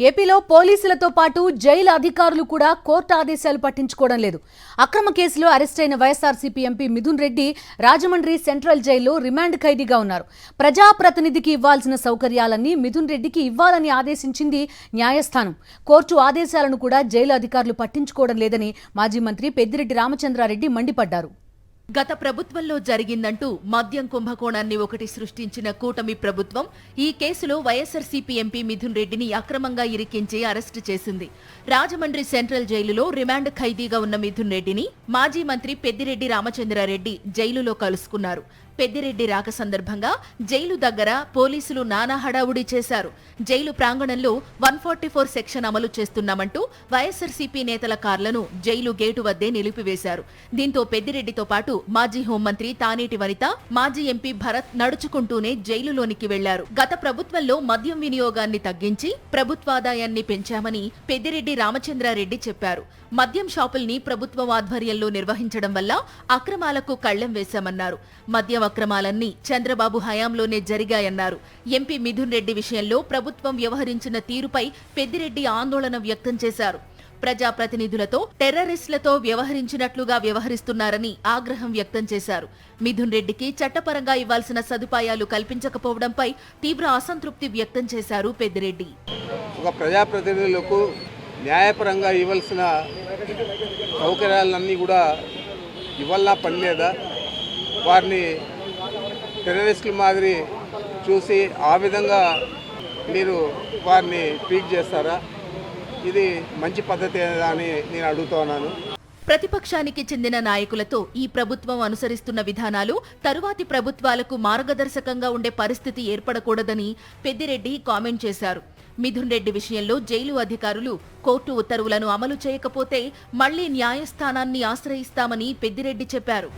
ఏపీలో పోలీసులతో పాటు జైలు అధికారులు కూడా కోర్టు ఆదేశాలు పట్టించుకోవడం లేదు. అక్రమ కేసులో అరెస్ట్ అయిన వైఎస్ఆర్సీపీ ఎంపీ మిథున్ రెడ్డి రాజమండ్రి సెంట్రల్ జైల్లో రిమాండ్ ఖైదీగా ఉన్నారు. ప్రజాప్రతినిధికి ఇవ్వాల్సిన సౌకర్యాలన్నీ మిథున్ రెడ్డికి ఇవ్వాలని ఆదేశించింది న్యాయస్థానం. కోర్టు ఆదేశాలను కూడా జైలు అధికారులు పట్టించుకోవడం లేదని మాజీ మంత్రి పెద్దిరెడ్డి రామచంద్రారెడ్డి మండిపడ్డారు. గత ప్రభుత్వంలో జరిగిందంటూ మద్యం కుంభకోణాన్ని ఒకటి సృష్టించిన కూటమి ప్రభుత్వం ఈ కేసులో వైఎస్ఆర్సీపీ ఎంపీ మిథున్ రెడ్డిని అక్రమంగా ఇరికించి అరెస్టు చేసింది. రాజమండ్రి సెంట్రల్ జైలులో రిమాండ్ ఖైదీగా ఉన్న మిథున్ రెడ్డిని మాజీ మంత్రి పెద్దిరెడ్డి రామచంద్రారెడ్డి జైలులో కలుసుకున్నారు. పెద్దిరెడ్డి రాక సందర్భంగా జైలు దగ్గర పోలీసులు నానా హడావుడి చేశారు. జైలు ప్రాంగణంలో 144 సెక్షన్ అమలు చేస్తున్నామంటూ వైఎస్ఆర్సీపీ నేతల కార్లను జైలు గేటు వద్దే నిలిపివేశారు. దీంతో పెద్దిరెడ్డితో పాటు మాజీ హోంమంత్రి తానేటి వనిత, మాజీ ఎంపీ భరత్ నడుచుకుంటూనే జైలులోనికి వెళ్లారు. గత ప్రభుత్వంలో మద్యం వినియోగాన్ని తగ్గించి ప్రభుత్వాదాయాన్ని పెంచామని పెద్దిరెడ్డి రామచంద్రారెడ్డి చెప్పారు. మద్యం షాపుల్ని ప్రభుత్వం ఆధ్వర్యంలో నిర్వహించడం వల్ల అక్రమాలకు కళ్లెం వేశామన్నారు. మద్యం అక్రమాలన్నీ చంద్రబాబు హయాంలోనే జరిగాయన్నారు. ఎంపీ మిథున్ రెడ్డి విషయంలో ప్రభుత్వం వ్యవహరించిన తీరుపై పెద్దిరెడ్డి ఆందోళన వ్యక్తం చేశారు. ప్రజాప్రతినిధులతో టెర్రరిస్టులతో వ్యవహరించినట్లుగా వ్యవహరిస్తున్నారని ఆగ్రహం వ్యక్తం చేశారు. మిథున్ రెడ్డికి చట్టపరంగా ఇవ్వాల్సిన సదుపాయాలు కల్పించకపోవడంపై తీవ్ర అసంతృప్తి వ్యక్తం చేశారు పెద్దిరెడ్డి. ఒక ప్రజాప్రతినిధులకు న్యాయపరంగా ఇవ్వాల్సిన సౌకర్యాలన్నీ కూడా ఇవ్వాలన్నా పని లేదా? వారిని టెర్రరిస్టుల మాదిరి చూసి ఆ విధంగా మీరు వారిని ట్రీట్ చేస్తారా? ఇది మంచి పద్ధతి అని నేను అడుగుతున్నాను. ప్రతిపక్షానికి చెందిన నాయకులతో ఈ ప్రభుత్వం అనుసరిస్తున్న విధానాలు తరువాతి ప్రభుత్వాలకు మార్గదర్శకంగా ఉండే పరిస్థితి ఏర్పడకూడదని పెద్దిరెడ్డి కామెంట్ చేశారు. మిథున్ రెడ్డి విషయంలో జైలు అధికారులు కోర్టు ఉత్తర్వులను అమలు చేయకపోతే మళ్లీ న్యాయస్థానాన్ని ఆశ్రయిస్తామని పెద్దిరెడ్డి చెప్పారు.